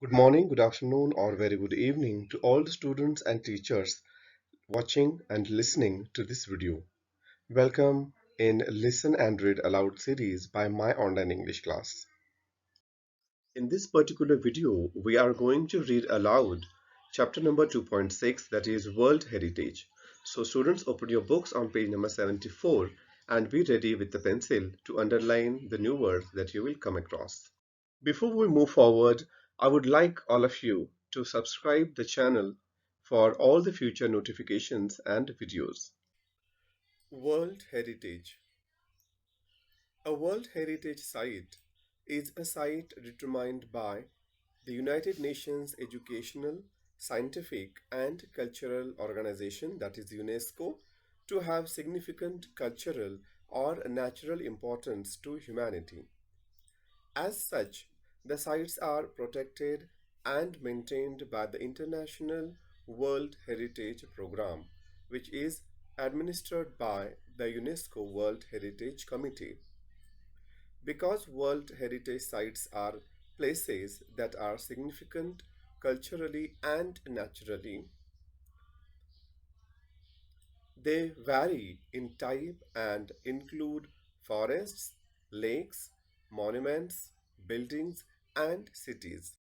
Good morning, good afternoon, or very good evening to all the students and teachers watching and listening to this video. Welcome in Listen and Read Aloud series by my online English class. In this particular video, we are going to read aloud chapter number 2.6, that is World Heritage. So students, open your books on page number 74 and be ready with the pencil to underline the new words that you will come across. Before we move forward, I would like all of you to subscribe the channel for all the future notifications and videos. World Heritage. A World Heritage Site is a site determined by the United Nations Educational, Scientific and Cultural Organization, that is UNESCO, to have significant cultural or natural importance to humanity. As such, the sites are protected and maintained by the International World Heritage Program, which is administered by the UNESCO World Heritage Committee. Because World Heritage Sites are places that are significant culturally and naturally, they vary in type and include forests, lakes, monuments, buildings, and cities.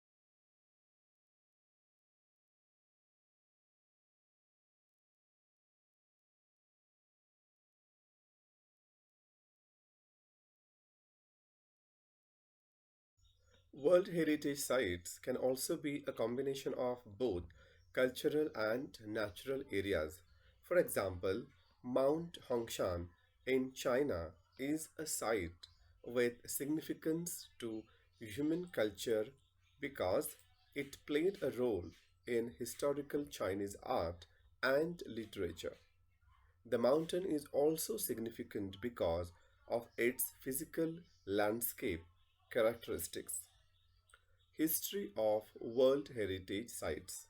World Heritage Sites can also be a combination of both cultural and natural areas. For example, Mount Hongshan in China is a site with significance to human culture because it played a role in historical Chinese art and literature. The mountain is also significant because of its physical landscape characteristics. History of World Heritage Sites.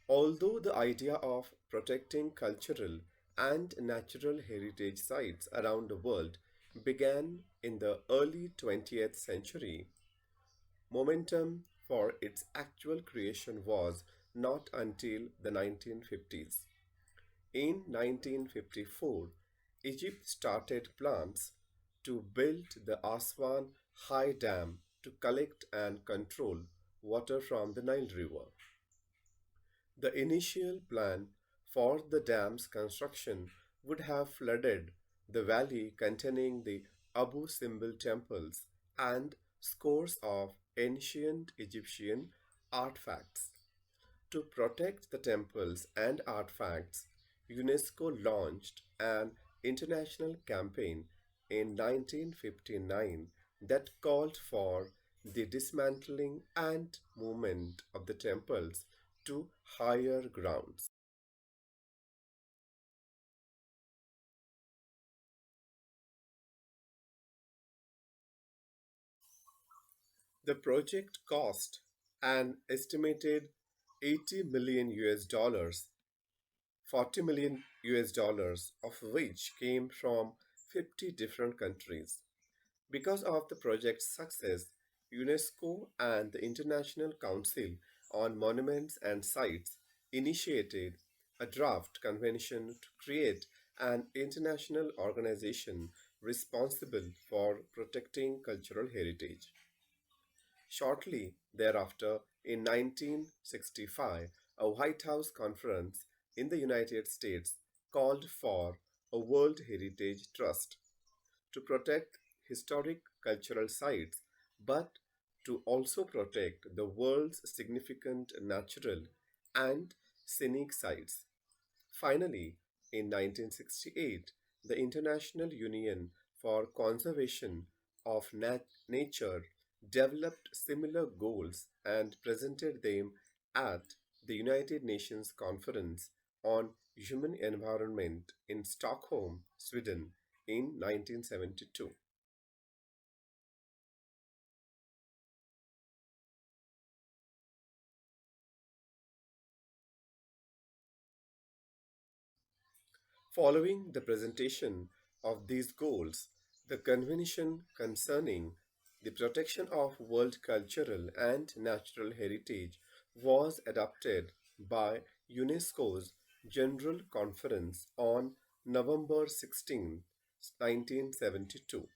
Although the idea of protecting cultural and natural heritage sites around the world began in the early 20th century, momentum for its actual creation was not until the 1950s. In 1954, Egypt started plans to build the Aswan High Dam to collect and control water from the Nile River. The initial plan for the dam's construction would have flooded the valley containing the Abu Simbel temples and scores of ancient Egyptian artifacts. To protect the temples and artifacts, UNESCO launched an international campaign in 1959 that called for the dismantling and movement of the temples to higher grounds. The project cost an estimated 80 million US dollars, 40 million US dollars of which came from 50 different countries. Because of the project's success, UNESCO and the International Council on Monuments and Sites initiated a draft convention to create an international organization responsible for protecting cultural heritage. Shortly thereafter, in 1965, a White House conference in the United States called for a World Heritage Trust to protect historic cultural sites, but to also protect the world's significant natural and scenic sites. Finally, in 1968, the International Union for Conservation of Nature developed similar goals and presented them at the United Nations Conference on Human Environment in Stockholm, Sweden in 1972. Following the presentation of these goals, the Convention concerning The protection of world cultural and natural heritage was adopted by UNESCO's General Conference on November 16, 1972.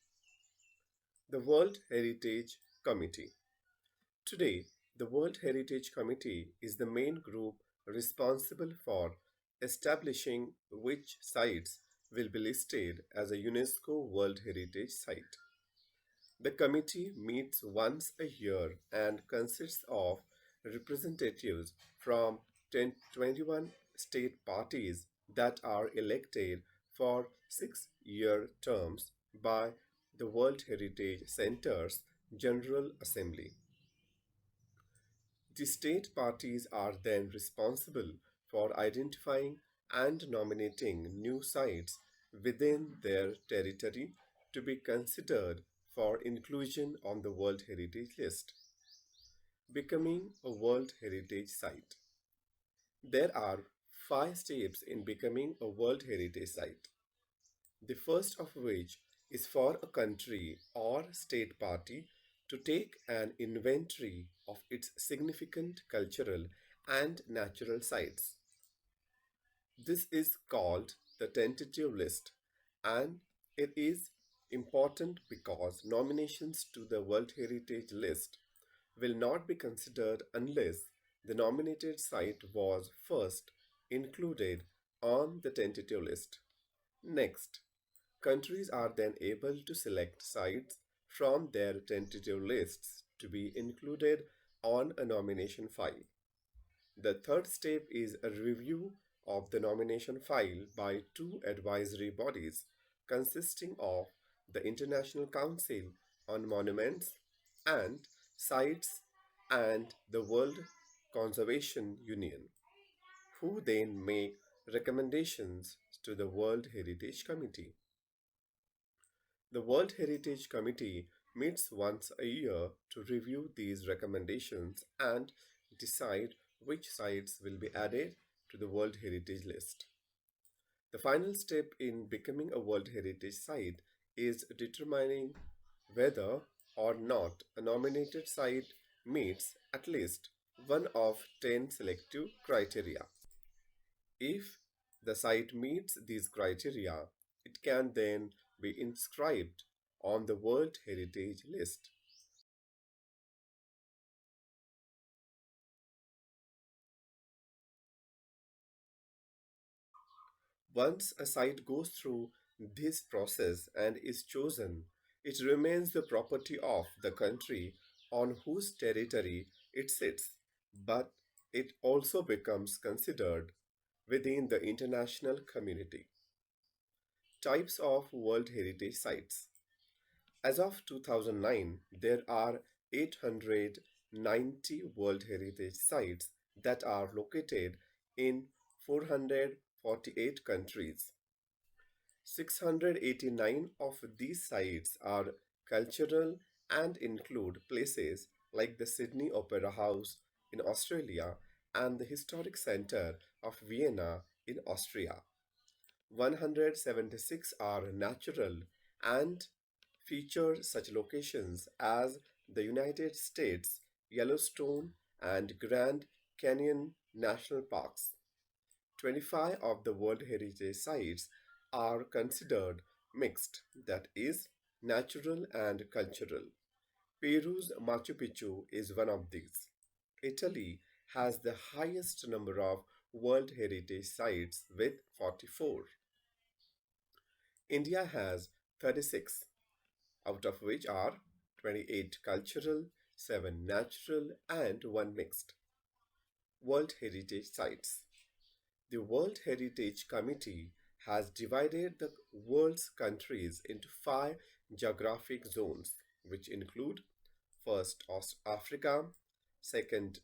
The World Heritage Committee. Today, the World Heritage Committee is the main group responsible for establishing which sites will be listed as a UNESCO World Heritage Site. The committee meets once a year and consists of representatives from 21 state parties that are elected for 6-year terms by the World Heritage Center's General Assembly. The state parties are then responsible for identifying and nominating new sites within their territory to be considered for inclusion on the World Heritage List. Becoming a World Heritage Site. There are 5 steps in becoming a World Heritage Site. The first of which is for a country or state party to take an inventory of its significant cultural and natural sites. This is called the tentative list, and it is important because nominations to the World Heritage List will not be considered unless the nominated site was first included on the tentative list. Next, countries are then able to select sites from their tentative lists to be included on a nomination file. The third step is a review of the nomination file by 2 advisory bodies consisting of the International Council on Monuments and Sites and the World Conservation Union, who then make recommendations to the World Heritage Committee. The World Heritage Committee meets once a year to review these recommendations and decide which sites will be added to the World Heritage List. The final step in becoming a World Heritage Site is determining whether or not a nominated site meets at least one of 10 selective criteria. If the site meets these criteria, it can then be inscribed on the World Heritage List. Once a site goes through this process and is chosen, it remains the property of the country on whose territory it sits, but it also becomes considered within the international community. Types of World Heritage Sites. As of 2009, there are 890 World Heritage Sites that are located in 448 countries. 689 of these sites are cultural and include places like the Sydney Opera House in Australia and the Historic Centre of Vienna in Austria. 176 are natural and feature such locations as the United States, Yellowstone, and Grand Canyon National Parks. 25 of the World Heritage Sites are considered mixed, that is, natural and cultural. Peru's Machu Picchu is one of these. Italy has the highest number of World Heritage Sites with 44. India has 36, out of which are 28 cultural, 7 natural, and 1 mixed. World Heritage Sites. The World Heritage Committee has divided the world's countries into 5 geographic zones, which include first Africa, second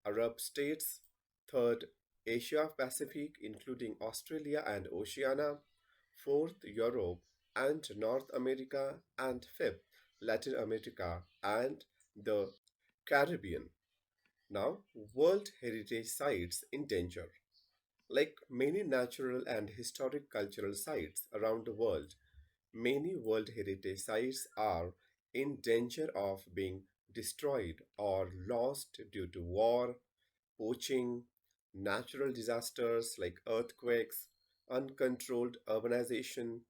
Arab states, third Asia Pacific, including Australia and Oceania, fourth Europe and North America, and fifth Latin America and the Caribbean. Now, World Heritage Sites in danger. Like many natural and historic cultural sites around the world, many World Heritage Sites are in danger of being destroyed or lost due to war, poaching, natural disasters like earthquakes, uncontrolled urbanization,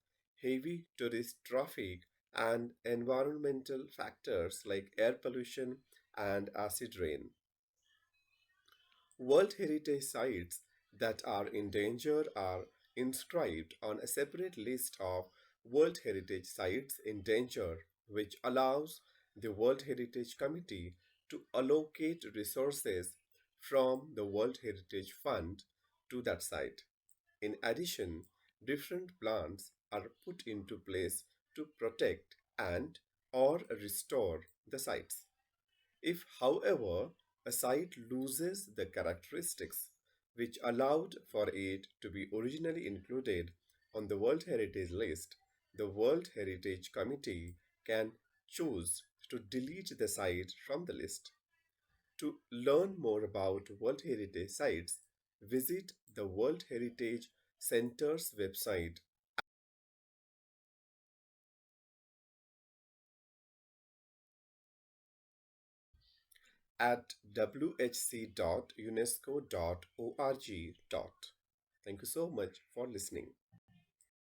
heavy tourist traffic, and environmental factors like air pollution and acid rain. World Heritage Sites that are in danger are inscribed on a separate list of World Heritage Sites in danger, which allows the World Heritage Committee to allocate resources from the World Heritage Fund to that site. In addition, different plans are put into place to protect and or restore the sites. If, however, a site loses the characteristics which allowed for it to be originally included on the World Heritage List, the World Heritage Committee can choose to delete the site from the list. To learn more about World Heritage sites, visit the World Heritage Center's website at whc.unesco.org. Thank you so much for listening.